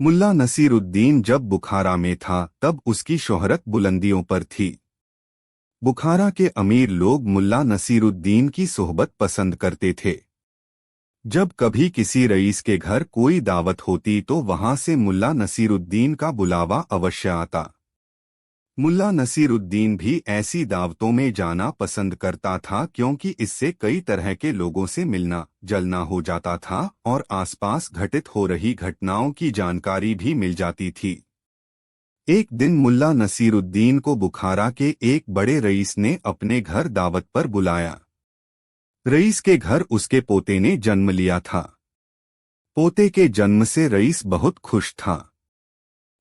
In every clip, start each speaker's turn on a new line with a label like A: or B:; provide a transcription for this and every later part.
A: मुल्ला नसीरुद्दीन जब बुखारा में था तब उसकी शोहरत बुलंदियों पर थी। बुखारा के अमीर लोग मुल्ला नसीरुद्दीन की सोहबत पसंद करते थे। जब कभी किसी रईस के घर कोई दावत होती तो वहां से मुल्ला नसीरुद्दीन का बुलावा अवश्य आता। मुल्ला नसीरुद्दीन भी ऐसी दावतों में जाना पसंद करता था क्योंकि इससे कई तरह के लोगों से मिलना जलना हो जाता था और आसपास घटित हो रही घटनाओं की जानकारी भी मिल जाती थी। एक दिन मुल्ला नसीरुद्दीन को बुखारा के एक बड़े रईस ने अपने घर दावत पर बुलाया। रईस के घर उसके पोते ने जन्म लिया था। पोते के जन्म से रईस बहुत खुश था।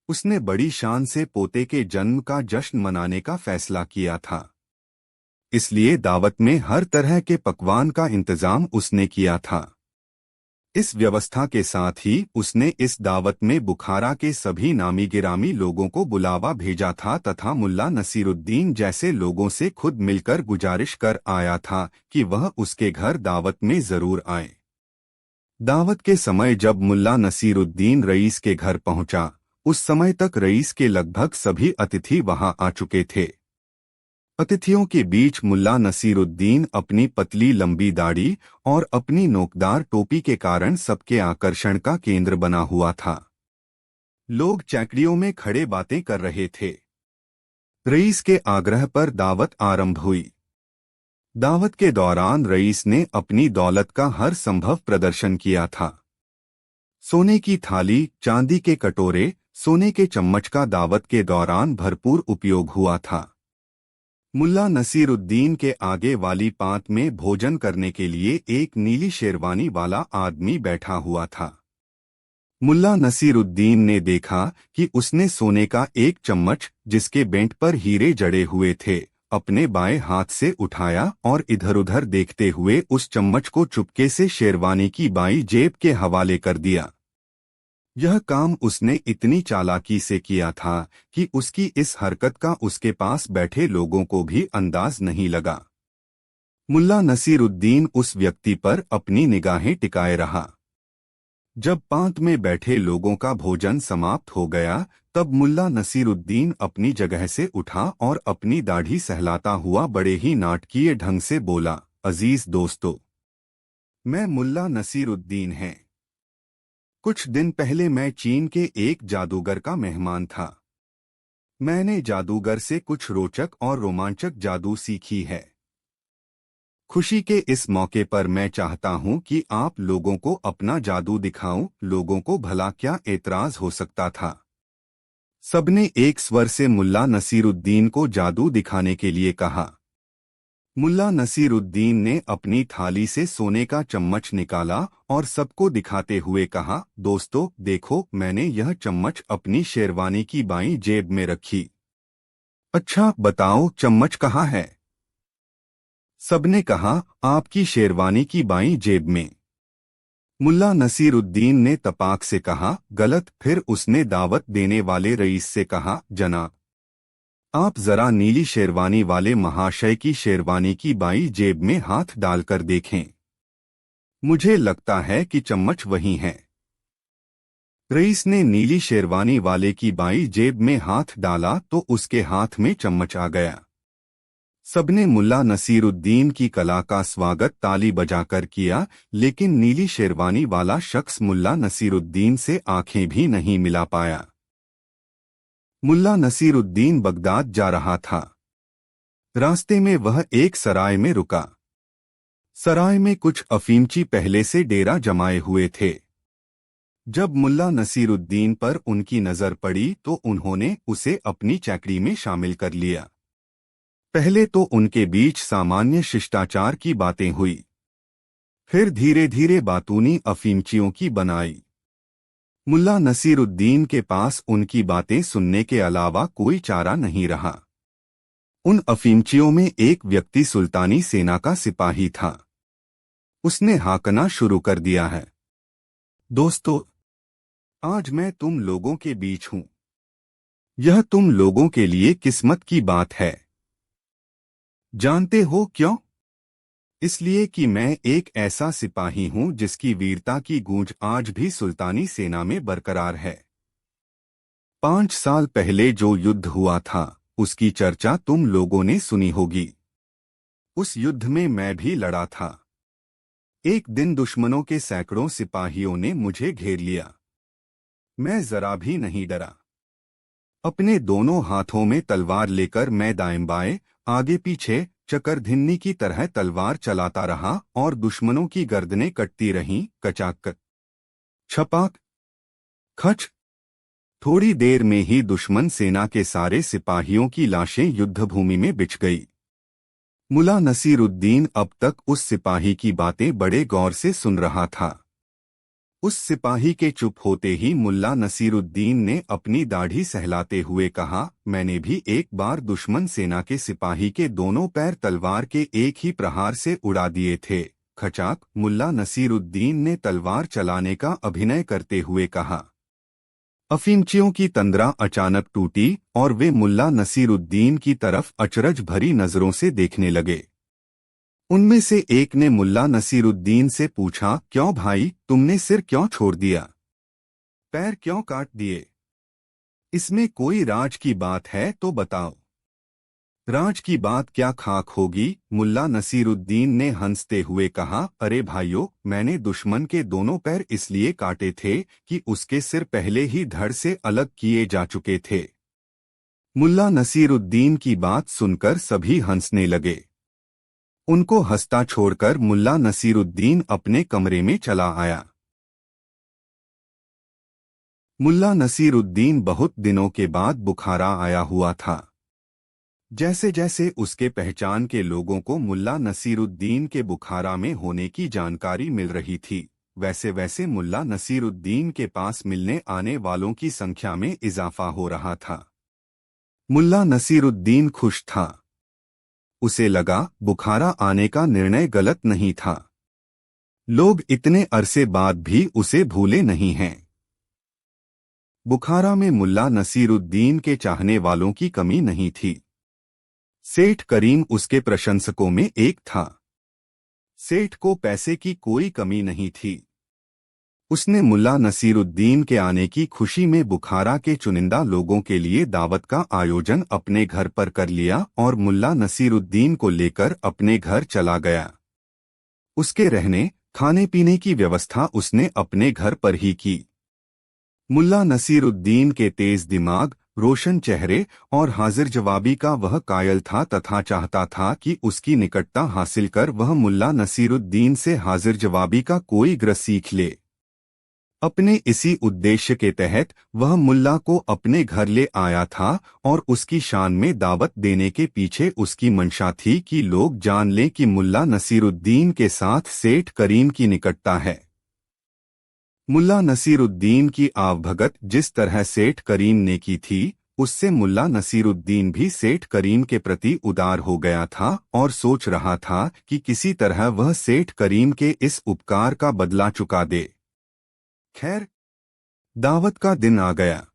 A: उसने बड़ी शान से पोते के जन्म का जश्न मनाने का फैसला किया था। इसलिए दावत में हर तरह के पकवान का इंतजाम उसने किया था। इस व्यवस्था के साथ ही उसने इस दावत में बुखारा के सभी नामी गिरामी लोगों को बुलावा भेजा था तथा मुल्ला नसीरुद्दीन जैसे लोगों से खुद मिलकर गुजारिश कर आया था कि वह उसके घर दावत में जरूर आए। दावत के समय जब मुल्ला नसीरुद्दीन रईस के घर पहुंचा, उस समय तक रईस के लगभग सभी अतिथि वहां आ चुके थे। अतिथियों के बीच मुल्ला नसीरुद्दीन अपनी पतली लंबी दाढ़ी और अपनी नोकदार टोपी के कारण सबके आकर्षण का केंद्र बना हुआ था। लोग चैकड़ियों में खड़े बातें कर रहे थे। रईस के आग्रह पर दावत आरंभ हुई। दावत के दौरान रईस ने अपनी दौलत का हर संभव प्रदर्शन किया था। सोने की थाली, चांदी के कटोरे, सोने के चम्मच का दावत के दौरान भरपूर उपयोग हुआ था। मुल्ला नसीरुद्दीन के आगे वाली पांत में भोजन करने के लिए एक नीली शेरवानी वाला आदमी बैठा हुआ था। मुल्ला नसीरुद्दीन ने देखा कि उसने सोने का एक चम्मच, जिसके बेंट पर हीरे जड़े हुए थे, अपने बाएं हाथ से उठाया और इधर-उधर देखते हुए उस चम्मच को चुपके से शेरवानी की बाईं जेब के हवाले कर दिया। यह काम उसने इतनी चालाकी से किया था कि उसकी इस हरकत का उसके पास बैठे लोगों को भी अंदाज नहीं लगा। मुल्ला नसीरुद्दीन उस व्यक्ति पर अपनी निगाहें टिकाए रहा। जब पांत में बैठे लोगों का भोजन समाप्त हो गया, तब मुल्ला नसीरुद्दीन अपनी जगह से उठा और अपनी दाढ़ी सहलाता हुआ बड़े ही नाटकीय ढंग से बोला, अजीज दोस्तों, मैं मुल्ला नसीरुद्दीन हैं। कुछ दिन पहले मैं चीन के एक जादूगर का मेहमान था। मैंने जादूगर से कुछ रोचक और रोमांचक जादू सीखी है। खुशी के इस मौके पर मैं चाहता हूं कि आप लोगों को अपना जादू दिखाऊं। लोगों को भला क्या एतराज हो सकता था। सबने एक स्वर से मुल्ला नसीरुद्दीन को जादू दिखाने के लिए कहा। मुल्ला नसीरुद्दीन ने अपनी थाली से सोने का चम्मच निकाला और सबको दिखाते हुए कहा, दोस्तों देखो, मैंने यह चम्मच अपनी शेरवानी की बाईं जेब में रखी। अच्छा बताओ, चम्मच कहाँ है? सबने कहा, आपकी शेरवानी की बाईं जेब में। मुल्ला नसीरुद्दीन ने तपाक से कहा, गलत। फिर उसने दावत देने वाले रईस से कहा, जनाब, आप जरा नीली शेरवानी वाले महाशय की शेरवानी की बाईं जेब में हाथ डालकर देखें। मुझे लगता है कि चम्मच वही है। रईस ने नीली शेरवानी वाले की बाईं जेब में हाथ डाला तो उसके हाथ में चम्मच आ गया। सबने मुल्ला नसीरुद्दीन की कला का स्वागत ताली बजाकर किया, लेकिन नीली शेरवानी वाला शख्स मुल्ला नसीरुद्दीन से आंखें भी नहीं मिला पाया। मुल्ला नसीरुद्दीन बगदाद जा रहा था। रास्ते में वह एक सराय में रुका। सराय में कुछ अफीमची पहले से डेरा जमाए हुए थे। जब मुल्ला नसीरुद्दीन पर उनकी नजर पड़ी तो उन्होंने उसे अपनी चैकड़ी में शामिल कर लिया। पहले तो उनके बीच सामान्य शिष्टाचार की बातें हुई, फिर धीरे धीरे बातूनी अफीमचियों की बनाई। मुल्ला नसीरुद्दीन के पास उनकी बातें सुनने के अलावा कोई चारा नहीं रहा। उन अफीमचियों में एक व्यक्ति सुल्तानी सेना का सिपाही था। उसने हाकना शुरू कर दिया है, दोस्तों, आज मैं तुम लोगों के बीच हूं। यह तुम लोगों के लिए किस्मत की बात है। जानते हो क्यों? इसलिए कि मैं एक ऐसा सिपाही हूं जिसकी वीरता की गूंज आज भी सुल्तानी सेना में बरकरार है। 5 साल पहले जो युद्ध हुआ था उसकी चर्चा तुम लोगों ने सुनी होगी। उस युद्ध में मैं भी लड़ा था। एक दिन दुश्मनों के सैकड़ों सिपाहियों ने मुझे घेर लिया। मैं जरा भी नहीं डरा। अपने दोनों हाथों में तलवार लेकर मैं दाएं बाएं, आगे पीछे चकरधिन्नी की तरह तलवार चलाता रहा और दुश्मनों की गर्दनें कटती रहीं, कचाक छपाक खच। थोड़ी देर में ही दुश्मन सेना के सारे सिपाहियों की लाशें युद्धभूमि में बिछ गई। मुल्ला नसीरुद्दीन अब तक उस सिपाही की बातें बड़े गौर से सुन रहा था। उस सिपाही के चुप होते ही मुल्ला नसीरुद्दीन ने अपनी दाढ़ी सहलाते हुए कहा, मैंने भी एक बार दुश्मन सेना के सिपाही के दोनों पैर तलवार के एक ही प्रहार से उड़ा दिए थे। खचाक। मुल्ला नसीरुद्दीन ने तलवार चलाने का अभिनय करते हुए कहा। अफीमचियों की तंद्रा अचानक टूटी और वे मुल्ला नसीरुद्दीन की तरफ अचरज भरी नजरों से देखने लगे। उनमें से एक ने मुल्ला नसीरुद्दीन से पूछा, क्यों भाई, तुमने सिर क्यों छोड़ दिया, पैर क्यों काट दिए? इसमें कोई राज की बात है तो बताओ। राज की बात क्या खाक होगी, मुल्ला नसीरुद्दीन ने हंसते हुए कहा, अरे भाइयों, मैंने दुश्मन के दोनों पैर इसलिए काटे थे कि उसके सिर पहले ही धड़ से अलग किए जा चुके थे। मुल्ला नसीरुद्दीन की बात सुनकर सभी हंसने लगे। उनको हंसता छोड़कर मुल्ला नसीरुद्दीन अपने कमरे में चला आया। मुल्ला नसीरुद्दीन बहुत दिनों के बाद बुखारा आया हुआ था। जैसे जैसे उसके पहचान के लोगों को मुल्ला नसीरुद्दीन के बुखारा में होने की जानकारी मिल रही थी, वैसे वैसे मुल्ला नसीरुद्दीन के पास मिलने आने वालों की संख्या में इजाफा हो रहा था। मुल्ला नसीरुद्दीन खुश था। उसे लगा बुखारा आने का निर्णय गलत नहीं था। लोग इतने अरसे बाद भी उसे भूले नहीं हैं। बुखारा में मुल्ला नसीरुद्दीन के चाहने वालों की कमी नहीं थी। सेठ करीम उसके प्रशंसकों में एक था। सेठ को पैसे की कोई कमी नहीं थी। उसने मुल्ला नसीरुद्दीन के आने की खुशी में बुखारा के चुनिंदा लोगों के लिए दावत का आयोजन अपने घर पर कर लिया और मुल्ला नसीरुद्दीन को लेकर अपने घर चला गया। उसके रहने खाने पीने की व्यवस्था उसने अपने घर पर ही की। मुल्ला नसीरुद्दीन के तेज दिमाग, रोशन चेहरे और हाजिर जवाबी का वह कायल था तथा चाहता था कि उसकी निकटता हासिल कर वह मुल्ला नसीरुद्दीन से हाजिर जवाबी का कोई ग्र सीख ले। अपने इसी उद्देश्य के तहत वह मुल्ला को अपने घर ले आया था और उसकी शान में दावत देने के पीछे उसकी मंशा थी कि लोग जान लें कि मुल्ला नसीरुद्दीन के साथ सेठ करीम की निकटता है। मुल्ला नसीरुद्दीन की आवभगत जिस तरह सेठ करीम ने की थी, उससे मुल्ला नसीरुद्दीन भी सेठ करीम के प्रति उदार हो गया था और सोच रहा था कि किसी तरह वह सेठ करीम के इस उपकार का बदला चुका दे। खैर, दावत का दिन आ गया।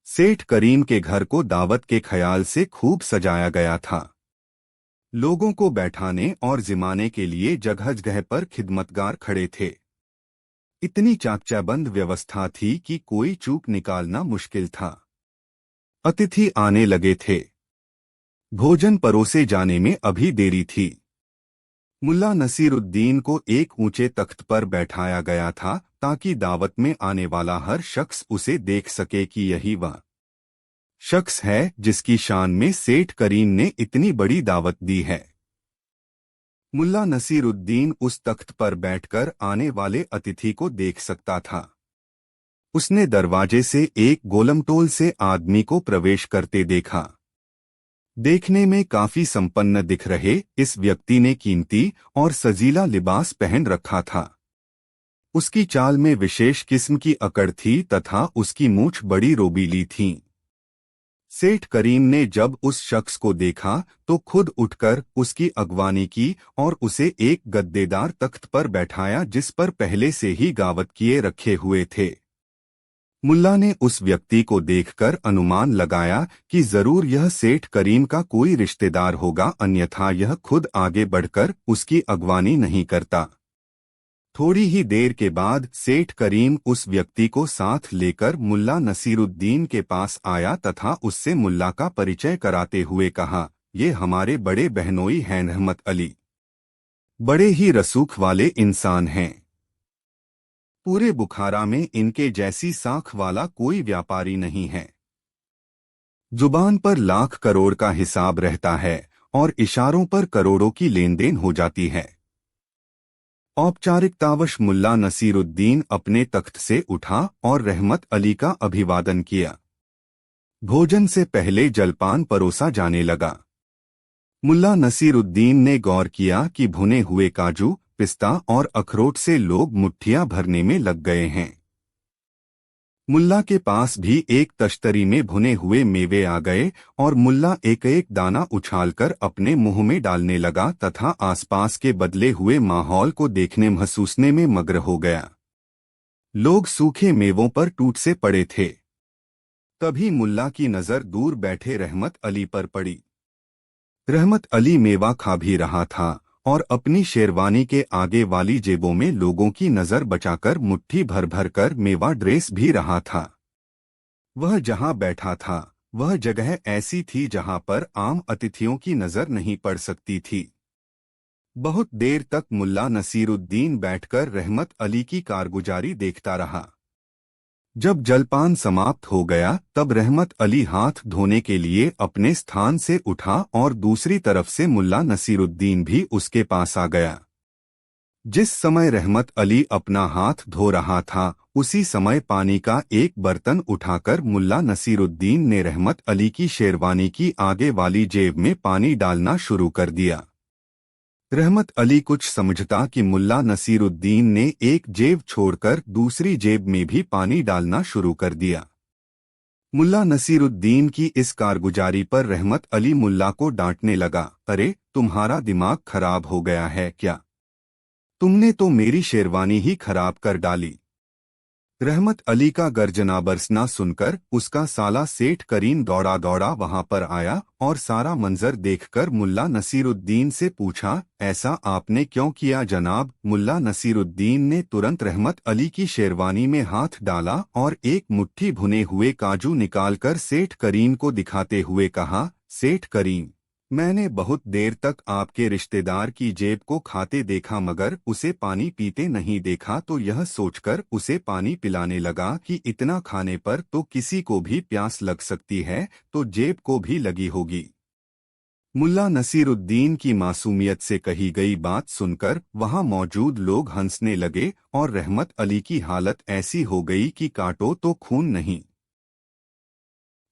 A: सेठ करीम के घर को दावत के ख्याल से खूब सजाया गया था। लोगों को बैठाने और जिमाने के लिए जगह जगह पर खिदमतगार खड़े थे। इतनी चाकचौबंद व्यवस्था थी कि कोई चूक निकालना मुश्किल था। अतिथि आने लगे थे। भोजन परोसे जाने में अभी देरी थी। मुल्ला नसीरुद्दीन को एक ऊंचे तख्त पर बैठाया गया था ताकि दावत में आने वाला हर शख्स उसे देख सके कि यही वह शख्स है जिसकी शान में सेठ करीम ने इतनी बड़ी दावत दी है। मुल्ला नसीरुद्दीन उस तख्त पर बैठकर आने वाले अतिथि को देख सकता था। उसने दरवाजे से एक गोलमटोल से आदमी को प्रवेश करते देखा। देखने में काफी संपन्न दिख रहे इस व्यक्ति ने कीमती और सजीला लिबास पहन रखा था। उसकी चाल में विशेष किस्म की अकड़ थी तथा उसकी मूंछ बड़ी रोबीली थी। सेठ करीम ने जब उस शख्स को देखा तो खुद उठकर उसकी अगवानी की और उसे एक गद्देदार तख्त पर बैठाया जिस पर पहले से ही गावत किए रखे हुए थे। मुल्ला ने उस व्यक्ति को देखकर अनुमान लगाया कि जरूर यह सेठ करीम का कोई रिश्तेदार होगा, अन्यथा यह खुद आगे बढ़कर उसकी अगवानी नहीं करता। थोड़ी ही देर के बाद सेठ करीम उस व्यक्ति को साथ लेकर मुल्ला नसीरुद्दीन के पास आया तथा उससे मुल्ला का परिचय कराते हुए कहा, ये हमारे बड़े बहनोई हैं रहमत अली। बड़े ही रसूख वाले इंसान हैं। पूरे बुखारा में इनके जैसी साख वाला कोई व्यापारी नहीं है। जुबान पर लाख करोड़ का हिसाब रहता है और इशारों पर करोड़ों की लेन देन हो जाती है। औपचारिकतावश मुल्ला नसीरुद्दीन अपने तख्त से उठा और रहमत अली का अभिवादन किया। भोजन से पहले जलपान परोसा जाने लगा। मुल्ला नसीरुद्दीन ने गौर किया कि भुने हुए काजू, पिस्ता और अखरोट से लोग मुट्ठियां भरने में लग गए हैं। मुल्ला के पास भी एक तश्तरी में भुने हुए मेवे आ गए और मुल्ला एक एक दाना उछालकर अपने मुंह में डालने लगा तथा आसपास के बदले हुए माहौल को देखने महसूसने में मग्न हो गया। लोग सूखे मेवों पर टूट से पड़े थे। तभी मुल्ला की नजर दूर बैठे रहमत अली पर पड़ी। रहमत अली मेवा खा भी रहा था और अपनी शेरवानी के आगे वाली जेबों में लोगों की नजर बचाकर मुट्ठी भर भर कर मेवा ड्रेस भी रहा था। वह जहां बैठा था वह जगह ऐसी थी जहां पर आम अतिथियों की नजर नहीं पड़ सकती थी। बहुत देर तक मुल्ला नसीरुद्दीन बैठकर रहमत अली की कारगुजारी देखता रहा। जब जलपान समाप्त हो गया तब रहमत अली हाथ धोने के लिए अपने स्थान से उठा और दूसरी तरफ से मुल्ला नसीरुद्दीन भी उसके पास आ गया। जिस समय रहमत अली अपना हाथ धो रहा था उसी समय पानी का एक बर्तन उठाकर मुल्ला नसीरुद्दीन ने रहमत अली की शेरवानी की आगे वाली जेब में पानी डालना शुरू कर दिया। रहमत अली कुछ समझता कि मुल्ला नसीरुद्दीन ने एक जेब छोड़कर दूसरी जेब में भी पानी डालना शुरू कर दिया। मुल्ला नसीरुद्दीन की इस कारगुजारी पर रहमत अली मुल्ला को डांटने लगा, अरे तुम्हारा दिमाग खराब हो गया है क्या? तुमने तो मेरी शेरवानी ही खराब कर डाली। रहमत अली का गर्जना बरसना सुनकर उसका साला सेठ करीम दौड़ा दौड़ा वहां पर आया और सारा मंजर देखकर मुल्ला नसीरुद्दीन से पूछा, ऐसा आपने क्यों किया जनाब? मुल्ला नसीरुद्दीन ने तुरंत रहमत अली की शेरवानी में हाथ डाला और एक मुट्ठी भुने हुए काजू निकालकर सेठ करीम को दिखाते हुए कहा, सेठ करीम, मैंने बहुत देर तक आपके रिश्तेदार की जेब को खाते देखा मगर उसे पानी पीते नहीं देखा, तो यह सोचकर उसे पानी पिलाने लगा कि इतना खाने पर तो किसी को भी प्यास लग सकती है, तो जेब को भी लगी होगी। मुल्ला नसीरुद्दीन की मासूमियत से कही गई बात सुनकर वहां मौजूद लोग हंसने लगे और रहमत अली की हालत ऐसी हो गई कि काटो तो खून नहीं।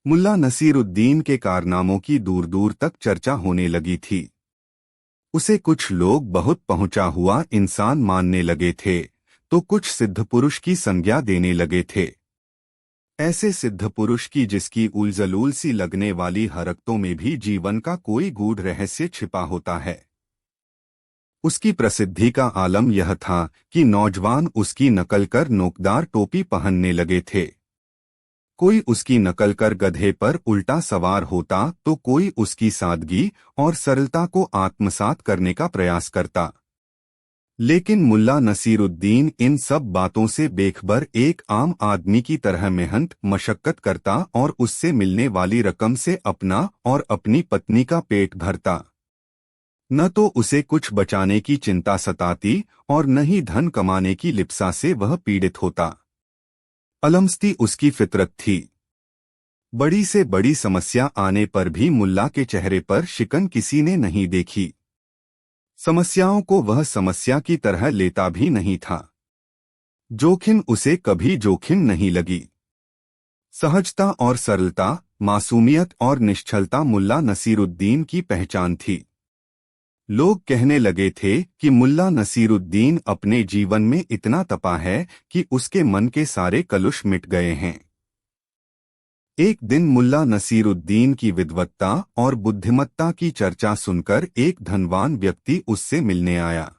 A: मुल्ला नसीरुद्दीन के कारनामों की दूर दूर तक चर्चा होने लगी थी। उसे कुछ लोग बहुत पहुंचा हुआ इंसान मानने लगे थे तो कुछ सिद्ध पुरुष की संज्ञा देने लगे थे। ऐसे सिद्ध पुरुष की जिसकी उलझलूल सी लगने वाली हरकतों में भी जीवन का कोई गूढ़ रहस्य छिपा होता है। उसकी प्रसिद्धि का आलम यह था कि नौजवान उसकी नकल कर नोकदार टोपी पहनने लगे थे। कोई उसकी नकल कर गधे पर उल्टा सवार होता तो कोई उसकी सादगी और सरलता को आत्मसात करने का प्रयास करता। लेकिन मुल्ला नसीरुद्दीन इन सब बातों से बेखबर एक आम आदमी की तरह मेहनत मशक्कत करता और उससे मिलने वाली रकम से अपना और अपनी पत्नी का पेट भरता। न तो उसे कुछ बचाने की चिंता सताती और न ही धन कमाने की लिप्सा से वह पीड़ित होता। अलमस्ती उसकी फितरत थी। बड़ी से बड़ी समस्या आने पर भी मुल्ला के चेहरे पर शिकन किसी ने नहीं देखी। समस्याओं को वह समस्या की तरह लेता भी नहीं था। जोखिम उसे कभी जोखिम नहीं लगी। सहजता और सरलता, मासूमियत और निश्चलता मुल्ला नसीरुद्दीन की पहचान थी। लोग कहने लगे थे कि मुल्ला नसीरुद्दीन अपने जीवन में इतना तपा है कि उसके मन के सारे कलुष मिट गए हैं। एक दिन मुल्ला नसीरुद्दीन की विद्वत्ता और बुद्धिमत्ता की चर्चा सुनकर एक धनवान व्यक्ति उससे मिलने आया।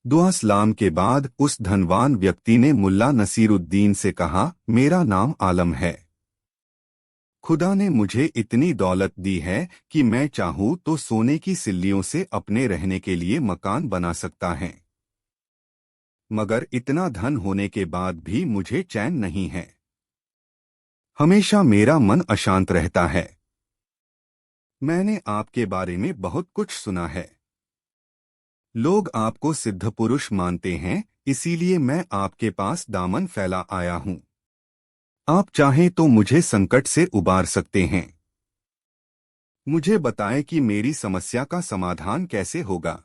A: दुआ सलाम के बाद उस धनवान व्यक्ति ने मुल्ला नसीरुद्दीन से कहा, मेरा नाम आलम है। खुदा ने मुझे इतनी दौलत दी है कि मैं चाहूँ तो सोने की सिल्लियों से अपने रहने के लिए मकान बना सकता है। मगर इतना धन होने के बाद भी मुझे चैन नहीं है। हमेशा मेरा मन अशांत रहता है। मैंने आपके बारे में बहुत कुछ सुना है। लोग आपको सिद्ध पुरुष मानते हैं, इसीलिए मैं आपके पास दामन फैला आया हूं। आप चाहें तो मुझे संकट से उबार सकते हैं। मुझे बताएं कि मेरी समस्या का समाधान कैसे होगा।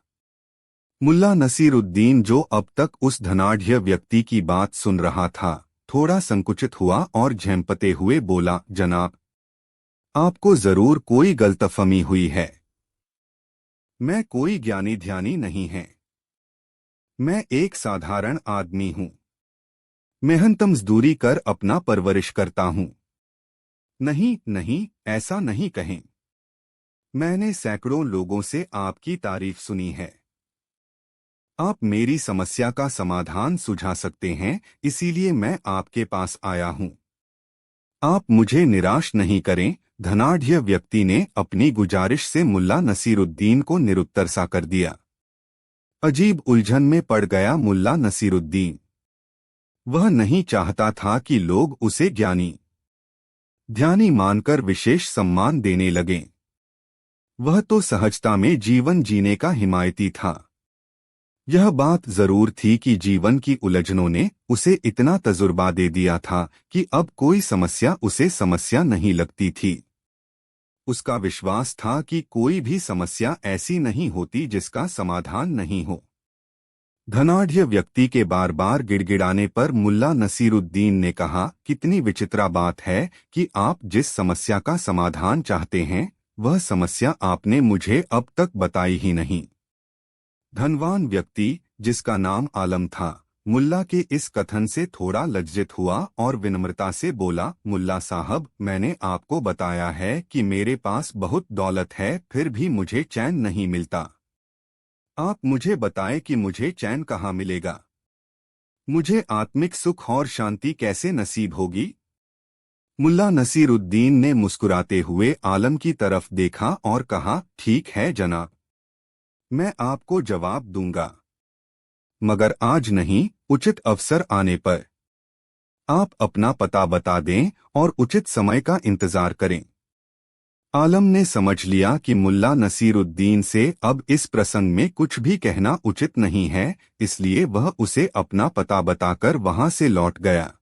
A: मुल्ला नसीरुद्दीन, जो अब तक उस धनाढ़ व्यक्ति की बात सुन रहा था, थोड़ा संकुचित हुआ और झेंपते हुए बोला, जनाब, आपको जरूर कोई गलतफहमी हुई है। मैं कोई ज्ञानी ध्यानी नहीं है। मैं एक साधारण आदमी हूँ। मेहनत मजदूरी कर अपना परवरिश करता हूँ। नहीं नहीं, ऐसा नहीं कहें। मैंने सैकड़ों लोगों से आपकी तारीफ सुनी है। आप मेरी समस्या का समाधान सुझा सकते हैं, इसीलिए मैं आपके पास आया हूँ। आप मुझे निराश नहीं करें। धनाढ़ व्यक्ति ने अपनी गुजारिश से मुल्ला नसीरुद्दीन को निरुत्तर सा कर दिया। अजीब उलझन में पड़ गया मुल्ला नसीरुद्दीन। वह नहीं चाहता था कि लोग उसे ज्ञानी ध्यानी मानकर विशेष सम्मान देने लगें। वह तो सहजता में जीवन जीने का हिमायती था। यह बात जरूर थी कि जीवन की उलझनों ने उसे इतना तजुर्बा दे दिया था कि अब कोई समस्या उसे समस्या नहीं लगती थी। उसका विश्वास था कि कोई भी समस्या ऐसी नहीं होती जिसका समाधान नहीं हो। धनाढ़ व्यक्ति के बार बार गिड़गिड़ाने पर मुल्ला नसीरुद्दीन ने कहा, कितनी विचित्र बात है कि आप जिस समस्या का समाधान चाहते हैं, वह समस्या आपने मुझे अब तक बताई ही नहीं। धनवान व्यक्ति, जिसका नाम आलम था, मुल्ला के इस कथन से थोड़ा लज्जित हुआ और विनम्रता से बोला, मुल्ला साहब, मैंने आपको बताया है कि मेरे पास बहुत दौलत है, फिर भी मुझे चैन नहीं मिलता। आप मुझे बताएं कि मुझे चैन कहाँ मिलेगा। मुझे आत्मिक सुख और शांति कैसे नसीब होगी। मुल्ला नसीरुद्दीन ने मुस्कुराते हुए आलम की तरफ देखा और कहा, ठीक है जनाब, मैं आपको जवाब दूंगा, मगर आज नहीं, उचित अवसर आने पर। आप अपना पता बता दें और उचित समय का इंतजार करें। आलम ने समझ लिया कि मुल्ला नसीरुद्दीन से अब इस प्रसंग में कुछ भी कहना उचित नहीं है, इसलिए वह उसे अपना पता बताकर वहां से लौट गया।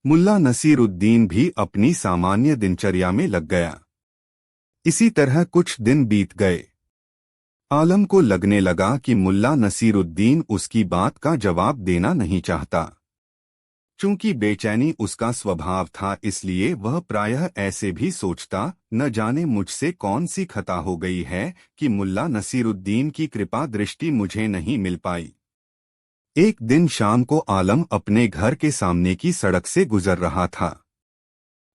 A: मुल्ला नसीरुद्दीन भी अपनी सामान्य दिनचर्या में लग गया। इसी तरह कुछ दिन बीत गए। आलम को लगने लगा कि मुल्ला नसीरुद्दीन उसकी बात का जवाब देना नहीं चाहता। चूंकि बेचैनी उसका स्वभाव था, इसलिए वह प्रायः ऐसे भी सोचता, न जाने मुझसे कौन सी खता हो गई है कि मुल्ला नसीरुद्दीन की कृपा दृष्टि मुझे नहीं मिल पाई। एक दिन शाम को आलम अपने घर के सामने की सड़क से गुजर रहा था।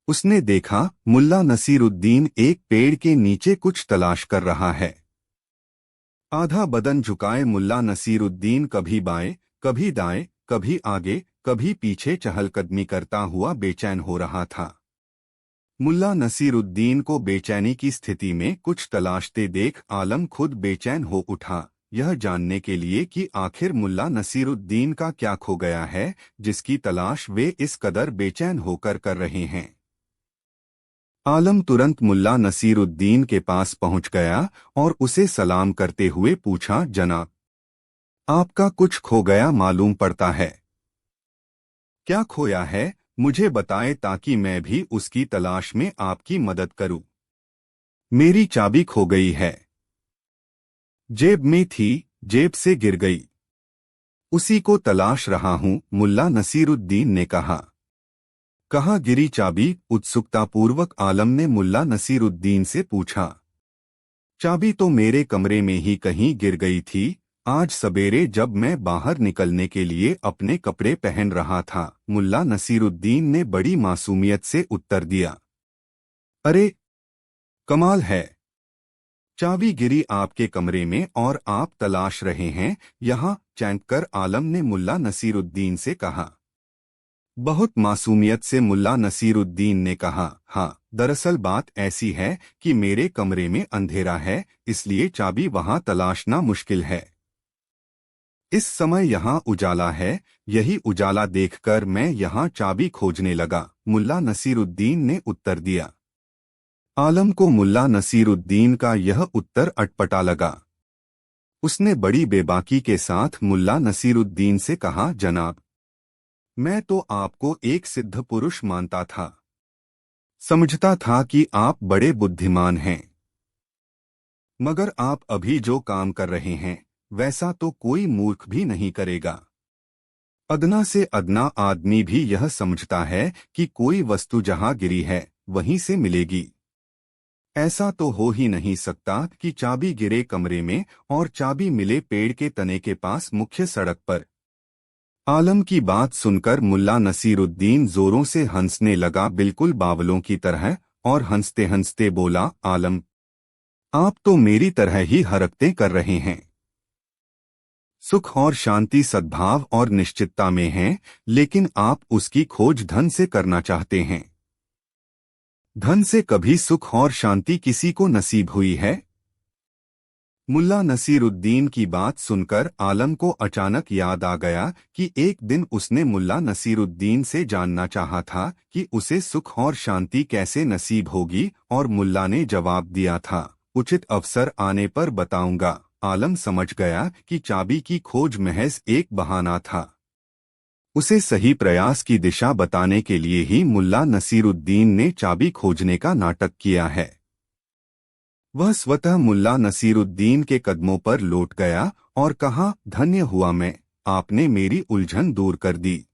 A: उसने देखा मुल्ला नसीरुद्दीन एक पेड़ के नीचे कुछ तलाश कर रहा है। आधा बदन झुकाए मुल्ला नसीरुद्दीन कभी बाएं, कभी दाएं, कभी आगे, कभी पीछे चहलकदमी करता हुआ बेचैन हो रहा था। मुल्ला नसीरुद्दीन को बेचैनी की स्थिति में कुछ तलाशते देख आलम खुद बेचैन हो उठा, यह जानने के लिए कि आखिर मुल्ला नसीरुद्दीन का क्या खो गया है, जिसकी तलाश वे इस कदर बेचैन होकर कर रहे हैं। आलम तुरंत मुल्ला नसीरुद्दीन के पास पहुंच गया और उसे सलाम करते हुए पूछा, जनाब, आपका कुछ खो गया मालूम पड़ता है। क्या खोया है, मुझे बताएं ताकि मैं भी उसकी तलाश में आपकी मदद करूं। मेरी चाबी खो गई है। जेब में थी, जेब से गिर गई। उसी को तलाश रहा हूं, मुल्ला नसीरुद्दीन ने कहा। कहाँ गिरी चाबी? उत्सुकतापूर्वक आलम ने मुल्ला नसीरुद्दीन से पूछा। चाबी तो मेरे कमरे में ही कहीं गिर गई थी। आज सवेरे जब मैं बाहर निकलने के लिए अपने कपड़े पहन रहा था, मुल्ला नसीरुद्दीन ने बड़ी मासूमियत से उत्तर दिया। अरे, कमाल है। चाबी गिरी आपके कमरे में और आप तलाश रहे हैं यहाँ? चैंक कर आलम ने मुल्ला नसीरुद्दीन से कहा। बहुत मासूमियत से मुल्ला नसीरुद्दीन ने कहा, हाँ, दरअसल बात ऐसी है कि मेरे कमरे में अंधेरा है, इसलिए चाबी वहां तलाशना मुश्किल है। इस समय यहाँ उजाला है, यही उजाला देखकर मैं यहाँ चाबी खोजने लगा, मुल्ला नसीरुद्दीन ने उत्तर दिया। आलम को मुल्ला नसीरुद्दीन का यह उत्तर अटपटा लगा। उसने बड़ी बेबाकी के साथ मुल्ला नसीरुद्दीन से कहा, जनाब, मैं तो आपको एक सिद्ध पुरुष मानता था, समझता था कि आप बड़े बुद्धिमान हैं, मगर आप अभी जो काम कर रहे हैं वैसा तो कोई मूर्ख भी नहीं करेगा। अदना से अदना आदमी भी यह समझता है कि कोई वस्तु जहां गिरी है वहीं से मिलेगी। ऐसा तो हो ही नहीं सकता कि चाबी गिरे कमरे में और चाबी मिले पेड़ के तने के पास मुख्य सड़क पर। आलम की बात सुनकर मुल्ला नसीरुद्दीन जोरों से हंसने लगा, बिल्कुल बावलों की तरह, और हंसते हंसते बोला, आलम, आप तो मेरी तरह ही हरकतें कर रहे हैं। सुख और शांति सद्भाव और निश्चितता में है, लेकिन आप उसकी खोज धन से करना चाहते हैं। धन से कभी सुख और शांति किसी को नसीब हुई है? मुल्ला नसीरुद्दीन की बात सुनकर आलम को अचानक याद आ गया कि एक दिन उसने मुल्ला नसीरुद्दीन से जानना चाहा था कि उसे सुख और शांति कैसे नसीब होगी, और मुल्ला ने जवाब दिया था, उचित अवसर आने पर बताऊंगा। आलम समझ गया कि चाबी की खोज महज एक बहाना था। उसे सही प्रयास की दिशा बताने के लिए ही मुल्ला नसीरुद्दीन ने चाबी खोजने का नाटक किया है। वह स्वतः मुल्ला नसीरुद्दीन के कदमों पर लौट गया और कहा, धन्य हुआ मैं, आपने मेरी उलझन दूर कर दी।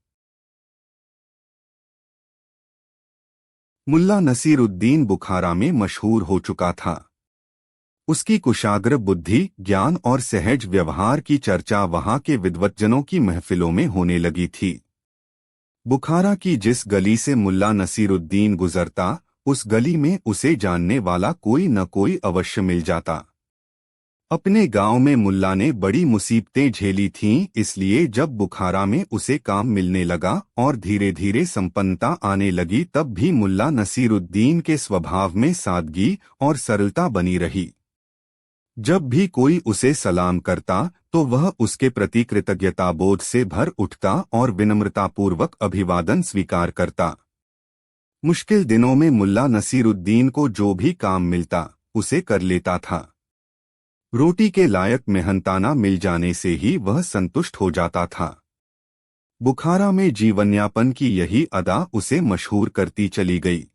A: मुल्ला नसीरुद्दीन बुखारा में मशहूर हो चुका था। उसकी कुशाग्र बुद्धि, ज्ञान और सहज व्यवहार की चर्चा वहां के विद्वज्जनों की महफिलों में होने लगी थी। बुखारा की जिस गली से मुल्ला नसीरुद्दीन गुजरता, उस गली में उसे जानने वाला कोई न कोई अवश्य मिल जाता। अपने गांव में मुल्ला ने बड़ी मुसीबतें झेली थीं, इसलिए जब बुखारा में उसे काम मिलने लगा और धीरे धीरे संपन्नता आने लगी, तब भी मुल्ला नसीरुद्दीन के स्वभाव में सादगी और सरलता बनी रही। जब भी कोई उसे सलाम करता तो वह उसके प्रति कृतज्ञताबोध से भर उठता और विनम्रतापूर्वक अभिवादन स्वीकार करता। मुश्किल दिनों में मुल्ला नसीरुद्दीन को जो भी काम मिलता उसे कर लेता था। रोटी के लायक मेहनताना मिल जाने से ही वह संतुष्ट हो जाता था। बुखारा में जीवनयापन की यही अदा उसे मशहूर करती चली गई।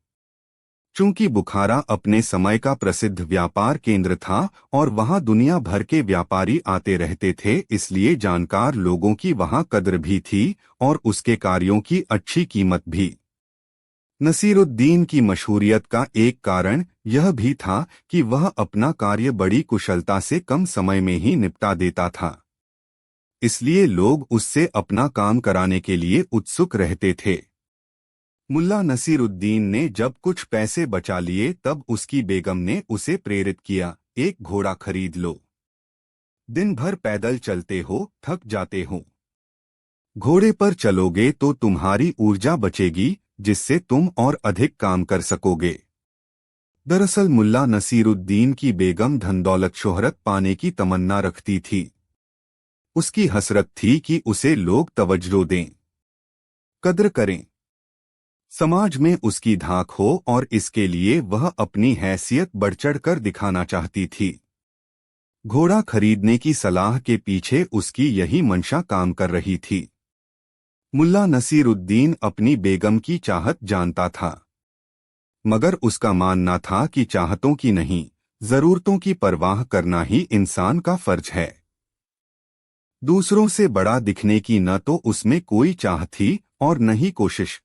A: चूंकि बुखारा अपने समय का प्रसिद्ध व्यापार केंद्र था और वहां दुनिया भर के व्यापारी आते रहते थे, इसलिए जानकार लोगों की वहां कद्र भी थी और उसके कार्यों की अच्छी कीमत भी। नसीरुद्दीन की मशहूरियत का एक कारण यह भी था कि वह अपना कार्य बड़ी कुशलता से कम समय में ही निपटा देता था। इसलिए लोग उससे अपना काम कराने के लिए उत्सुक रहते थे। मुल्ला नसीरुद्दीन ने जब कुछ पैसे बचा लिए तब उसकी बेगम ने उसे प्रेरित किया, एक घोड़ा खरीद लो। दिन भर पैदल चलते हो, थक जाते हो। घोड़े पर चलोगे तो तुम्हारी ऊर्जा बचेगी, जिससे तुम और अधिक काम कर सकोगे। दरअसल मुल्ला नसीरुद्दीन की बेगम धनदौलत शोहरत पाने की तमन्ना रखती थी। उसकी हसरत थी कि उसे लोग तवज्जो दें, कद्र करें, समाज में उसकी धाक हो, और इसके लिए वह अपनी हैसियत बढ़-चढ़ कर दिखाना चाहती थी। घोड़ा खरीदने की सलाह के पीछे उसकी यही मंशा काम कर रही थी। मुल्ला नसीरुद्दीन अपनी बेगम की चाहत जानता था, मगर उसका मानना था कि चाहतों की नहीं, जरूरतों की परवाह करना ही इंसान का फर्ज है। दूसरों से बड़ा दिखने की न तो उसमें कोई चाह थी और न ही कोशिश।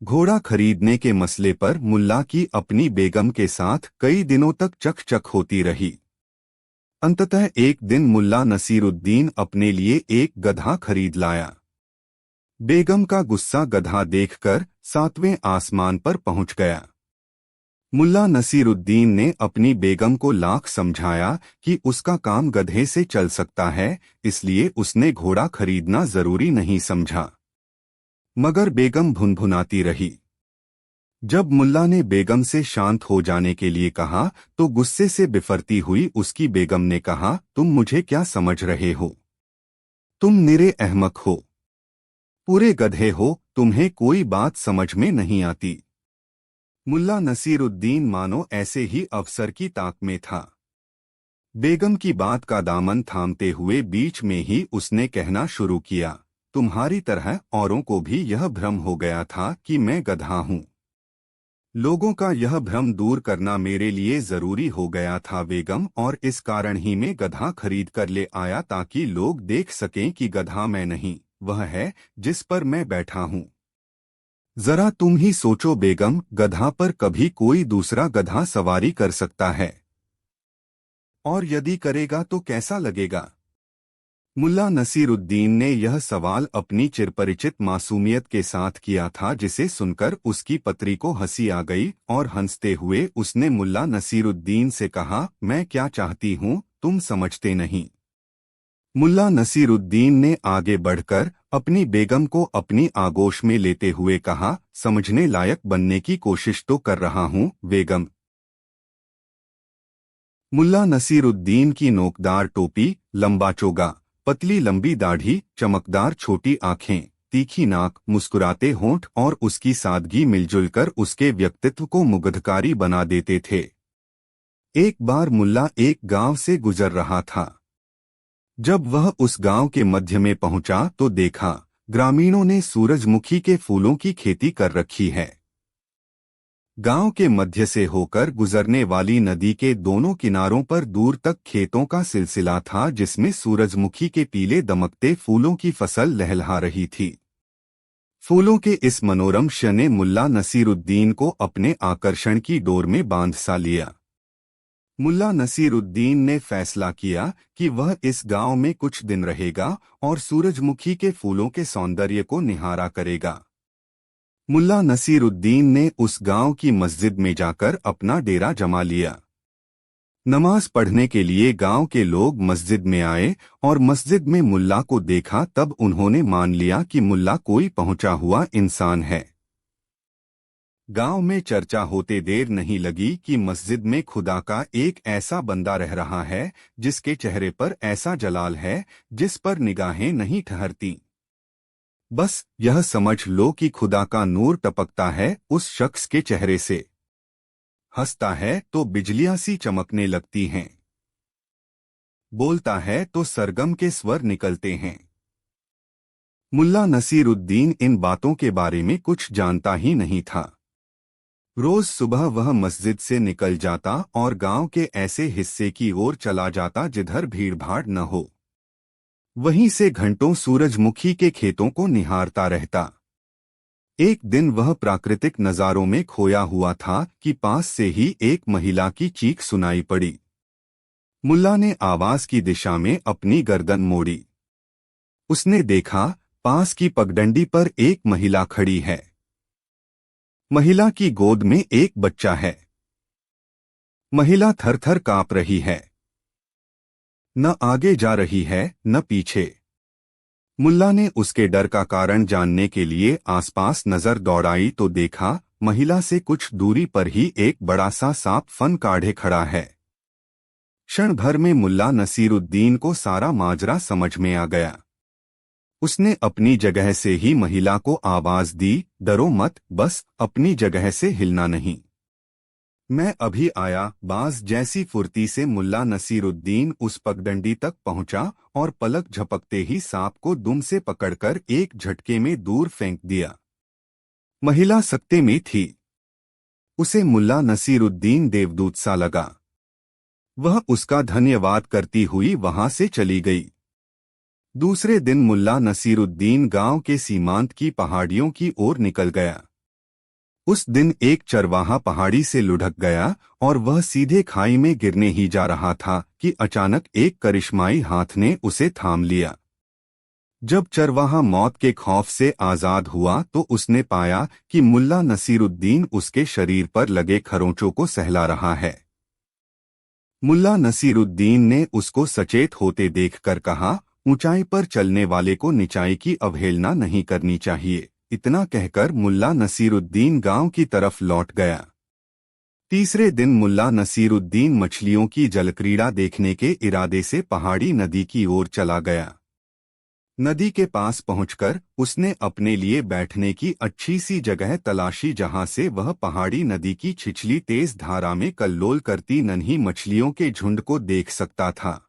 A: घोड़ा खरीदने के मसले पर मुल्ला की अपनी बेगम के साथ कई दिनों तक चकचक होती रही। अंततः एक दिन मुल्ला नसीरुद्दीन अपने लिए एक गधा खरीद लाया। बेगम का गुस्सा गधा देखकर 7वें आसमान पर पहुंच गया। मुल्ला नसीरुद्दीन ने अपनी बेगम को लाख समझाया कि उसका काम गधे से चल सकता है, इसलिए उसने घोड़ा खरीदना जरूरी नहीं समझा। मगर बेगम भुनभुनाती रही। जब मुल्ला ने बेगम से शांत हो जाने के लिए कहा तो गुस्से से बिफरती हुई उसकी बेगम ने कहा, तुम मुझे क्या समझ रहे हो? तुम निरे अहमक हो, पूरे गधे हो, तुम्हें कोई बात समझ में नहीं आती। मुल्ला नसीरुद्दीन मानो ऐसे ही अफसर की ताक में था। बेगम की बात का दामन थामते हुए बीच में ही उसने कहना शुरू किया, तुम्हारी तरह औरों को भी यह भ्रम हो गया था कि मैं गधा हूँ। लोगों का यह भ्रम दूर करना मेरे लिए जरूरी हो गया था बेगम, और इस कारण ही मैं गधा खरीद कर ले आया ताकि लोग देख सकें कि गधा मैं नहीं, वह है जिस पर मैं बैठा हूँ। जरा तुम ही सोचो बेगम, गधा पर कभी कोई दूसरा गधा सवारी कर सकता है? और यदि करेगा तो कैसा लगेगा? मुल्ला नसीरुद्दीन ने यह सवाल अपनी चिरपरिचित मासूमियत के साथ किया था, जिसे सुनकर उसकी पत्री को हंसी आ गई और हंसते हुए उसने मुल्ला नसीरुद्दीन से कहा, मैं क्या चाहती हूँ तुम समझते नहीं। मुल्ला नसीरुद्दीन ने आगे बढ़कर अपनी बेगम को अपनी आगोश में लेते हुए कहा, समझने लायक बनने की कोशिश तो कर रहा हूँ बेगम। मुल्ला नसीरुद्दीन की नोकदार टोपी, लंबा चोगा, पतली लंबी दाढ़ी, चमकदार छोटी आंखें, तीखी नाक, मुस्कुराते होंठ और उसकी सादगी मिलजुल कर उसके व्यक्तित्व को मुग्धकारी बना देते थे। एक बार मुल्ला एक गांव से गुजर रहा था। जब वह उस गांव के मध्य में पहुंचा तो देखा, ग्रामीणों ने सूरजमुखी के फूलों की खेती कर रखी है। गांव के मध्य से होकर गुजरने वाली नदी के दोनों किनारों पर दूर तक खेतों का सिलसिला था, जिसमें सूरजमुखी के पीले दमकते फूलों की फसल लहलहा रही थी। फूलों के इस मनोरम दृश्य ने मुल्ला नसीरुद्दीन को अपने आकर्षण की डोर में बांध सा लिया। मुल्ला नसीरुद्दीन ने फैसला किया कि वह इस गांव में कुछ दिन रहेगा और सूरजमुखी के फूलों के सौंदर्य को निहारा करेगा। मुल्ला नसीरुद्दीन ने उस गांव की मस्जिद में जाकर अपना डेरा जमा लिया। नमाज पढ़ने के लिए गांव के लोग मस्जिद में आए और मस्जिद में मुल्ला को देखा, तब उन्होंने मान लिया कि मुल्ला कोई पहुंचा हुआ इंसान है। गांव में चर्चा होते देर नहीं लगी कि मस्जिद में खुदा का एक ऐसा बंदा रह रहा है जिसके चेहरे पर ऐसा जलाल है जिस पर निगाहें नहीं ठहरती। बस यह समझ लो कि खुदा का नूर टपकता है उस शख्स के चेहरे से। हंसता है तो बिजलियां सी चमकने लगती हैं, बोलता है तो सरगम के स्वर निकलते हैं। मुल्ला नसीरुद्दीन इन बातों के बारे में कुछ जानता ही नहीं था। रोज सुबह वह मस्जिद से निकल जाता और गांव के ऐसे हिस्से की ओर चला जाता जिधर भीड़भाड़ न हो। वहीं से घंटों सूरजमुखी के खेतों को निहारता रहता। एक दिन वह प्राकृतिक नज़ारों में खोया हुआ था कि पास से ही एक महिला की चीख सुनाई पड़ी। मुल्ला ने आवाज की दिशा में अपनी गर्दन मोड़ी। उसने देखा, पास की पगडंडी पर एक महिला खड़ी है। महिला की गोद में एक बच्चा है। महिला थर-थर कांप रही है, न आगे जा रही है न पीछे। मुल्ला ने उसके डर का कारण जानने के लिए आसपास नजर दौड़ाई तो देखा, महिला से कुछ दूरी पर ही एक बड़ा सा सांप फन काढ़े खड़ा है। क्षण भर में मुल्ला नसीरुद्दीन को सारा माजरा समझ में आ गया। उसने अपनी जगह से ही महिला को आवाज दी, डरो मत, बस अपनी जगह से हिलना नहीं। मैं अभी आया। बाज जैसी फुर्ती से मुल्ला नसीरुद्दीन उस पगडंडी तक पहुंचा और पलक झपकते ही सांप को दुम से पकड़कर एक झटके में दूर फेंक दिया। महिला सकते में थी। उसे मुल्ला नसीरुद्दीन देवदूत सा लगा। वह उसका धन्यवाद करती हुई वहां से चली गई। दूसरे दिन मुल्ला नसीरुद्दीन गांव के सीमांत की पहाड़ियों की ओर निकल गया। उस दिन एक चरवाहा पहाड़ी से लुढ़क गया और वह सीधे खाई में गिरने ही जा रहा था कि अचानक एक करिश्माई हाथ ने उसे थाम लिया। जब चरवाहा मौत के खौफ से आजाद हुआ तो उसने पाया कि मुल्ला नसीरुद्दीन उसके शरीर पर लगे खरोंचों को सहला रहा है। मुल्ला नसीरुद्दीन ने उसको सचेत होते देखकर कहा, ऊंचाई पर चलने वाले को निचाई की अवहेलना नहीं करनी चाहिए। इतना कहकर मुल्ला नसीरुद्दीन गांव की तरफ लौट गया। तीसरे दिन मुल्ला नसीरुद्दीन मछलियों की जलक्रीड़ा देखने के इरादे से पहाड़ी नदी की ओर चला गया। नदी के पास पहुंचकर उसने अपने लिए बैठने की अच्छी सी जगह तलाशी जहां से वह पहाड़ी नदी की छिछली तेज धारा में कल्लोल करती नन्ही मछलियों के झुंड को देख सकता था।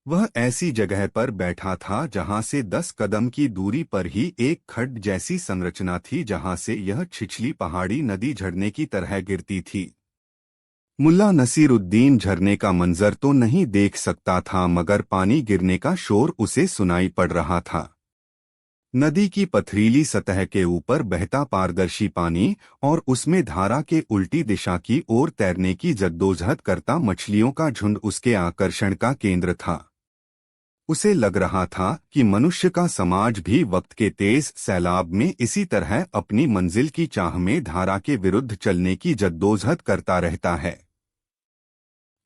A: वह ऐसी जगह पर बैठा था जहां से 10 कदम की दूरी पर ही एक खड्ड जैसी संरचना थी जहां से यह छिछली पहाड़ी नदी झरने की तरह गिरती थी। मुल्ला नसीरुद्दीन झरने का मंजर तो नहीं देख सकता था मगर पानी गिरने का शोर उसे सुनाई पड़ रहा था। नदी की पथरीली सतह के ऊपर बहता पारदर्शी पानी और उसमें धारा के उल्टी दिशा की ओर तैरने की जद्दोजहद करता मछलियों का झुंड उसके आकर्षण का केंद्र था। उसे लग रहा था कि मनुष्य का समाज भी वक्त के तेज सैलाब में इसी तरह अपनी मंजिल की चाह में धारा के विरुद्ध चलने की जद्दोजहद करता रहता है।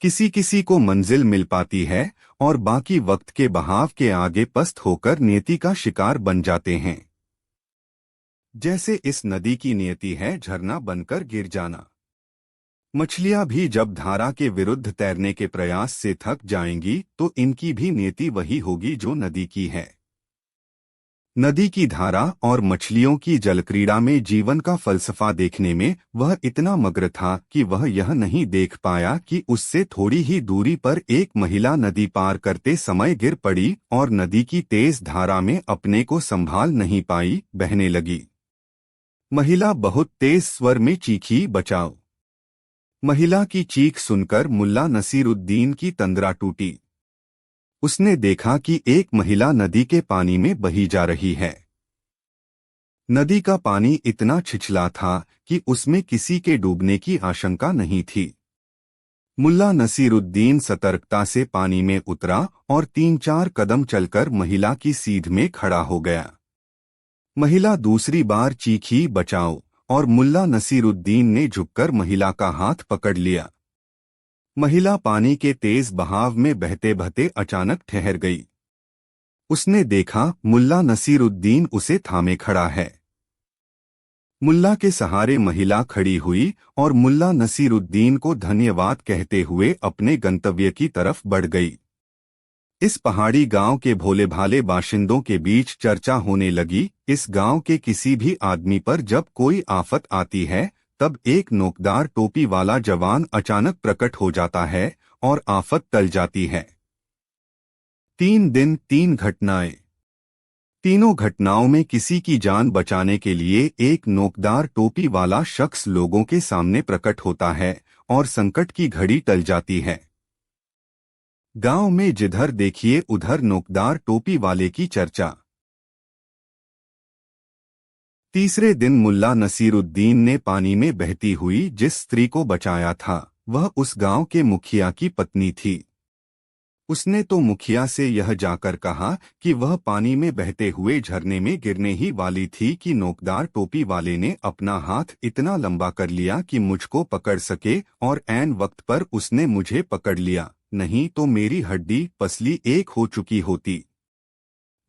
A: किसी किसी को मंजिल मिल पाती है और बाकी वक्त के बहाव के आगे पस्त होकर नियति का शिकार बन जाते हैं। जैसे इस नदी की नियति है झरना बनकर गिर जाना। मछलियां भी जब धारा के विरुद्ध तैरने के प्रयास से थक जाएंगी तो इनकी भी नियति वही होगी जो नदी की है। नदी की धारा और मछलियों की जलक्रीड़ा में जीवन का फलसफा देखने में वह इतना मग्न था कि वह यह नहीं देख पाया कि उससे थोड़ी ही दूरी पर एक महिला नदी पार करते समय गिर पड़ी और नदी की तेज धारा में अपने को संभाल नहीं पाई, बहने लगी। महिला बहुत तेज स्वर में चीखी, बचाओ। महिला की चीख सुनकर मुल्ला नसीरुद्दीन की तंद्रा टूटी। उसने देखा कि एक महिला नदी के पानी में बही जा रही है। नदी का पानी इतना छिछला था कि उसमें किसी के डूबने की आशंका नहीं थी। मुल्ला नसीरुद्दीन सतर्कता से पानी में उतरा और 3-4 कदम चलकर महिला की सीध में खड़ा हो गया। महिला दूसरी बार चीखी, बचाओ, और मुल्ला नसीरुद्दीन ने झुककर महिला का हाथ पकड़ लिया। महिला पानी के तेज बहाव में बहते बहते अचानक ठहर गई। उसने देखा मुल्ला नसीरुद्दीन उसे थामे खड़ा है। मुल्ला के सहारे महिला खड़ी हुई और मुल्ला नसीरुद्दीन को धन्यवाद कहते हुए अपने गंतव्य की तरफ बढ़ गई। इस पहाड़ी गांव के भोले भाले बाशिंदों के बीच चर्चा होने लगी। इस गांव के किसी भी आदमी पर जब कोई आफत आती है तब एक नोकदार टोपी वाला जवान अचानक प्रकट हो जाता है और आफत टल जाती है। 3 दिन 3 घटनाएं। तीनों घटनाओं में किसी की जान बचाने के लिए एक नोकदार टोपी वाला शख्स लोगों के सामने प्रकट होता है और संकट की घड़ी टल जाती है। गांव में जिधर देखिए उधर नोकदार टोपी वाले की चर्चा। तीसरे दिन मुल्ला नसीरुद्दीन ने पानी में बहती हुई जिस स्त्री को बचाया था वह उस गांव के मुखिया की पत्नी थी। उसने तो मुखिया से यह जाकर कहा कि वह पानी में बहते हुए झरने में गिरने ही वाली थी कि नोकदार टोपी वाले ने अपना हाथ इतना लंबा कर लिया कि मुझको पकड़ सके और ऐन वक्त पर उसने मुझे पकड़ लिया, नहीं तो मेरी हड्डी पसली एक हो चुकी होती।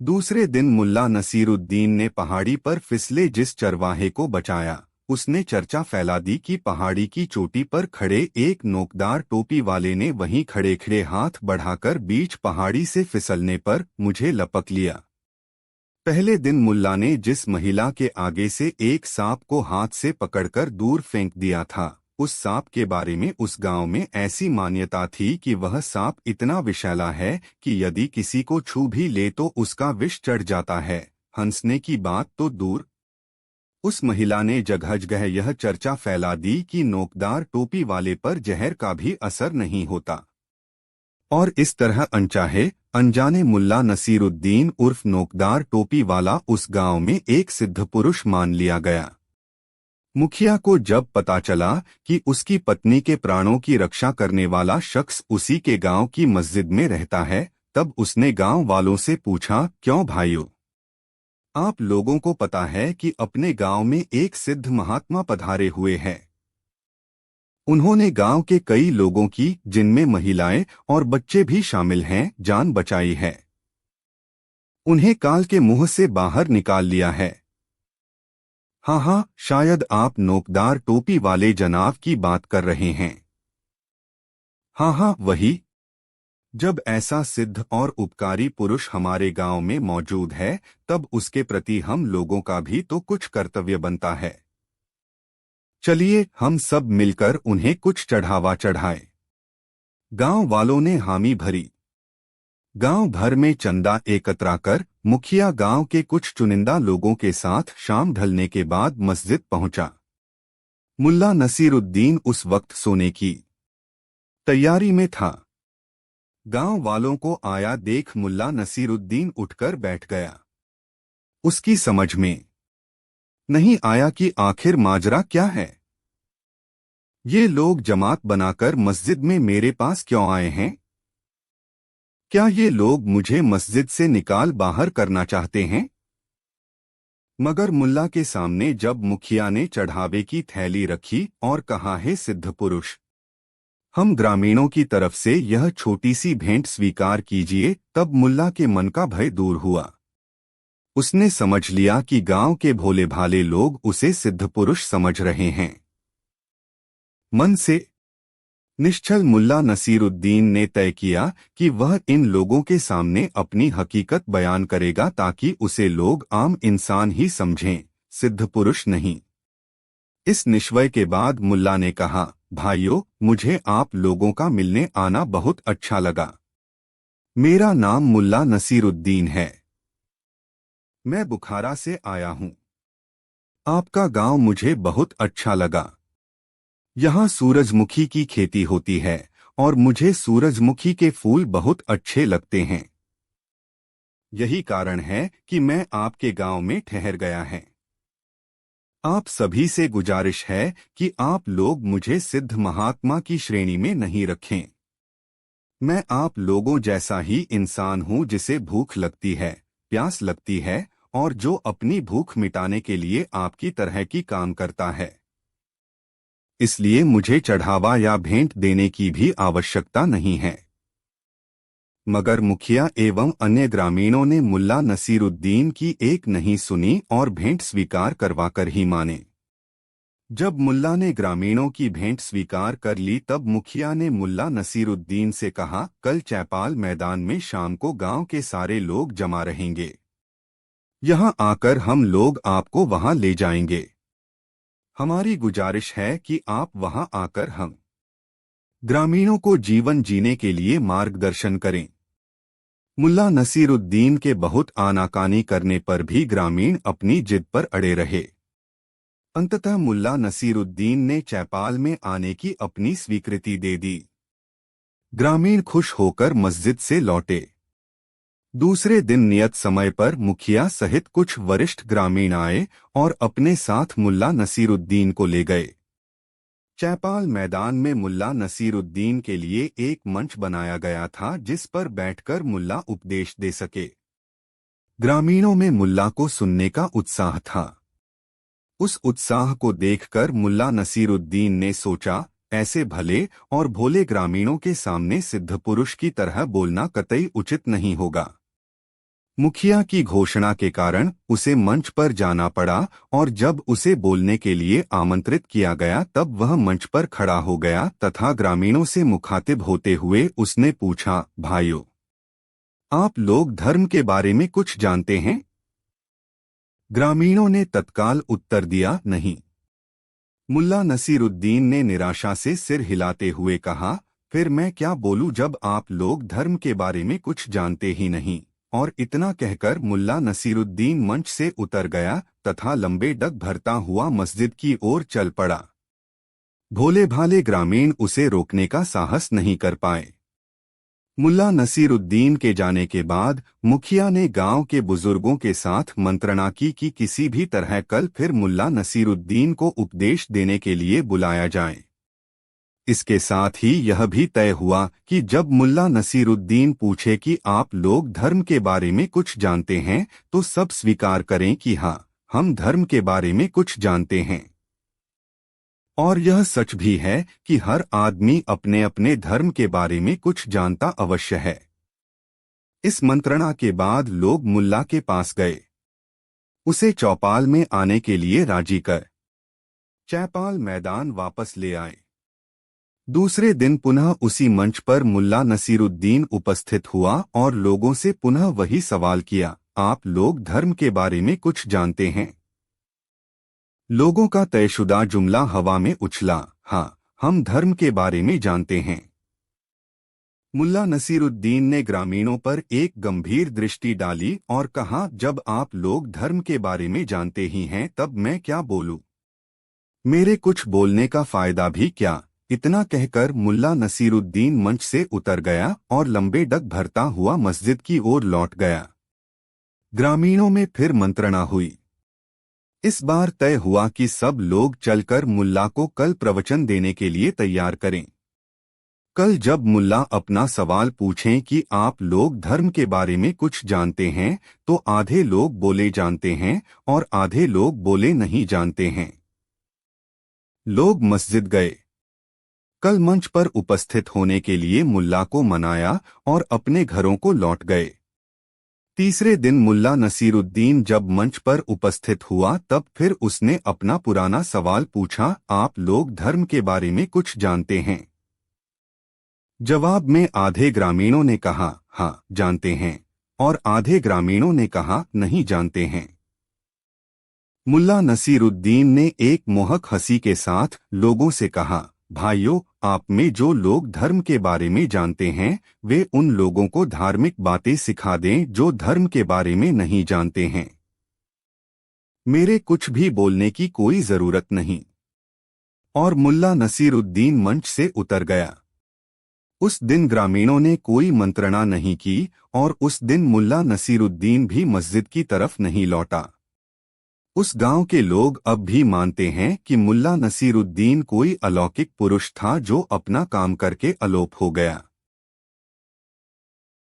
A: दूसरे दिन मुल्ला नसीरुद्दीन ने पहाड़ी पर फिसले जिस चरवाहे को बचाया उसने चर्चा फैला दी कि पहाड़ी की चोटी पर खड़े एक नोकदार टोपी वाले ने वहीं खड़े खड़े हाथ बढ़ाकर बीच पहाड़ी से फिसलने पर मुझे लपक लिया। पहले दिन मुल्ला ने जिस महिला के आगे से एक सांप को हाथ से पकड़कर दूर फेंक दिया था उस सांप के बारे में उस गांव में ऐसी मान्यता थी कि वह सांप इतना विषैला है कि यदि किसी को छू भी ले तो उसका विष चढ़ जाता है। हंसने की बात तो दूर। उस महिला ने जगह जगह यह चर्चा फैला दी कि नोकदार टोपी वाले पर जहर का भी असर नहीं होता और इस तरह अनचाहे अनजाने मुल्ला नसीरुद्दीन उर्फ नोकदार टोपी वाला उस गांव में एक सिद्ध पुरुष मान लिया गया। मुखिया को जब पता चला कि उसकी पत्नी के प्राणों की रक्षा करने वाला शख्स उसी के गांव की मस्जिद में रहता है तब उसने गांव वालों से पूछा, क्यों भाइयों, आप लोगों को पता है कि अपने गांव में एक सिद्ध महात्मा पधारे हुए हैं। उन्होंने गांव के कई लोगों की, जिनमें महिलाएं और बच्चे भी शामिल हैं, जान बचाई है। उन्हें काल के मुंह से बाहर निकाल लिया है। हाँ, शायद आप नोकदार टोपी वाले जनाब की बात कर रहे हैं। हाँ, वही। जब ऐसा सिद्ध और उपकारी पुरुष हमारे गांव में मौजूद है, तब उसके प्रति हम लोगों का भी तो कुछ कर्तव्य बनता है। चलिए हम सब मिलकर उन्हें कुछ चढ़ावा चढ़ाएं। गांव वालों ने हामी भरी। गांव भर में चंदा एकत्रा कर मुखिया गांव के कुछ चुनिंदा लोगों के साथ शाम ढलने के बाद मस्जिद पहुंचा। मुल्ला नसीरुद्दीन उस वक्त सोने की तैयारी में था। गांव वालों को आया देख मुल्ला नसीरुद्दीन उठकर बैठ गया। उसकी समझ में नहीं आया कि आखिर माजरा क्या है। ये लोग जमात बनाकर मस्जिद में मेरे पास क्यों आए हैं? क्या ये लोग मुझे मस्जिद से निकाल बाहर करना चाहते हैं? मगर मुल्ला के सामने जब मुखिया ने चढ़ावे की थैली रखी और कहा, है सिद्ध पुरुष, हम ग्रामीणों की तरफ से यह छोटी सी भेंट स्वीकार कीजिए, तब मुल्ला के मन का भय दूर हुआ। उसने समझ लिया कि गांव के भोले भाले लोग उसे सिद्ध पुरुष समझ रहे हैं। मन से निश्चल मुल्ला नसीरुद्दीन ने तय किया कि वह इन लोगों के सामने अपनी हकीकत बयान करेगा ताकि उसे लोग आम इंसान ही समझें, सिद्ध पुरुष नहीं। इस निश्चय के बाद मुल्ला ने कहा, भाइयों, मुझे आप लोगों का मिलने आना बहुत अच्छा लगा। मेरा नाम मुल्ला नसीरुद्दीन है। मैं बुखारा से आया हूँ। आपका गांव मुझे बहुत अच्छा लगा। यहाँ सूरजमुखी की खेती होती है और मुझे सूरजमुखी के फूल बहुत अच्छे लगते हैं। यही कारण है कि मैं आपके गांव में ठहर गया है। आप सभी से गुजारिश है कि आप लोग मुझे सिद्ध महात्मा की श्रेणी में नहीं रखें। मैं आप लोगों जैसा ही इंसान हूँ जिसे भूख लगती है, प्यास लगती है और जो अपनी भूख मिटाने के लिए आपकी तरह की काम करता है। इसलिए मुझे चढ़ावा या भेंट देने की भी आवश्यकता नहीं है। मगर मुखिया एवं अन्य ग्रामीणों ने मुल्ला नसीरुद्दीन की एक नहीं सुनी और भेंट स्वीकार करवाकर ही माने। जब मुल्ला ने ग्रामीणों की भेंट स्वीकार कर ली, तब मुखिया ने मुल्ला नसीरुद्दीन से कहा, कल चैपाल मैदान में शाम को गांव के सारे लोग जमा रहेंगे। यहाँ आकर हम लोग आपको वहां ले जाएंगे। हमारी गुजारिश है कि आप वहां आकर हम ग्रामीणों को जीवन जीने के लिए मार्गदर्शन करें। मुल्ला नसीरुद्दीन के बहुत आनाकानी करने पर भी ग्रामीण अपनी जिद पर अड़े रहे। अंततः मुल्ला नसीरुद्दीन ने चैपाल में आने की अपनी स्वीकृति दे दी। ग्रामीण खुश होकर मस्जिद से लौटे। दूसरे दिन नियत समय पर मुखिया सहित कुछ वरिष्ठ ग्रामीण आए और अपने साथ मुल्ला नसीरुद्दीन को ले गए। चैपाल मैदान में मुल्ला नसीरुद्दीन के लिए एक मंच बनाया गया था जिस पर बैठकर मुल्ला उपदेश दे सके। ग्रामीणों में मुल्ला को सुनने का उत्साह था। उस उत्साह को देखकर मुल्ला नसीरुद्दीन ने सोचा, ऐसे भले और भोले ग्रामीणों के सामने सिद्ध पुरुष की तरह बोलना कतई उचित नहीं होगा। मुखिया की घोषणा के कारण उसे मंच पर जाना पड़ा और जब उसे बोलने के लिए आमंत्रित किया गया तब वह मंच पर खड़ा हो गया तथा ग्रामीणों से मुखातिब होते हुए उसने पूछा, भाइयों, आप लोग धर्म के बारे में कुछ जानते हैं? ग्रामीणों ने तत्काल उत्तर दिया, नहीं। मुल्ला नसीरुद्दीन ने निराशा से सिर हिलाते हुए कहा, फिर मैं क्या बोलूं जब आप लोग धर्म के बारे में कुछ जानते ही नहीं। और इतना कहकर मुल्ला नसीरुद्दीन मंच से उतर गया तथा लंबे डग भरता हुआ मस्जिद की ओर चल पड़ा। भोले भाले ग्रामीण उसे रोकने का साहस नहीं कर पाए। मुल्ला नसीरुद्दीन के जाने के बाद मुखिया ने गांव के बुजुर्गों के साथ मंत्रणा की कि किसी भी तरह कल फिर मुल्ला नसीरुद्दीन को उपदेश देने के लिए बुलाया जाए। इसके साथ ही यह भी तय हुआ कि जब मुल्ला नसीरुद्दीन पूछे कि आप लोग धर्म के बारे में कुछ जानते हैं, तो सब स्वीकार करें कि हाँ, हम धर्म के बारे में कुछ जानते हैं। और यह सच भी है कि हर आदमी अपने अपने धर्म के बारे में कुछ जानता अवश्य है। इस मंत्रणा के बाद लोग मुल्ला के पास गए, उसे चौपाल में आने के लिए राजी कर चैपाल मैदान वापस ले आए। दूसरे दिन पुनः उसी मंच पर मुल्ला नसीरुद्दीन उपस्थित हुआ और लोगों से पुनः वही सवाल किया, आप लोग धर्म के बारे में कुछ जानते हैं? लोगों का तयशुदा जुमला हवा में उछला, हाँ, हम धर्म के बारे में जानते हैं। मुल्ला नसीरुद्दीन ने ग्रामीणों पर एक गंभीर दृष्टि डाली और कहा, जब आप लोग धर्म के बारे में जानते ही हैं तब मैं क्या बोलूं? मेरे कुछ बोलने का फायदा भी क्या? इतना कहकर मुल्ला नसीरुद्दीन मंच से उतर गया और लंबे डग भरता हुआ मस्जिद की ओर लौट गया। ग्रामीणों में फिर मंत्रणा हुई। इस बार तय हुआ कि सब लोग चलकर मुल्ला को कल प्रवचन देने के लिए तैयार करें। कल जब मुल्ला अपना सवाल पूछें कि आप लोग धर्म के बारे में कुछ जानते हैं, तो आधे लोग बोले जानते हैं और आधे लोग बोले नहीं जानते हैं। लोग मस्जिद गए। कल मंच पर उपस्थित होने के लिए मुल्ला को मनाया और अपने घरों को लौट गए। तीसरे दिन मुल्ला नसीरुद्दीन जब मंच पर उपस्थित हुआ तब फिर उसने अपना पुराना सवाल पूछा, आप लोग धर्म के बारे में कुछ जानते हैं? जवाब में आधे ग्रामीणों ने कहा, हाँ जानते हैं, और आधे ग्रामीणों ने कहा, नहीं जानते हैं। मुल्ला नसीरुद्दीन ने एक मोहक हंसी के साथ लोगों से कहा, भाइयों, आप में जो लोग धर्म के बारे में जानते हैं वे उन लोगों को धार्मिक बातें सिखा दें जो धर्म के बारे में नहीं जानते हैं। मेरे कुछ भी बोलने की कोई जरूरत नहीं। और मुल्ला नसीरुद्दीन मंच से उतर गया। उस दिन ग्रामीणों ने कोई मंत्रणा नहीं की और उस दिन मुल्ला नसीरुद्दीन भी मस्जिद की तरफ नहीं लौटा। उस गांव के लोग अब भी मानते हैं कि मुल्ला नसीरुद्दीन कोई अलौकिक पुरुष था जो अपना काम करके अलोप हो गया।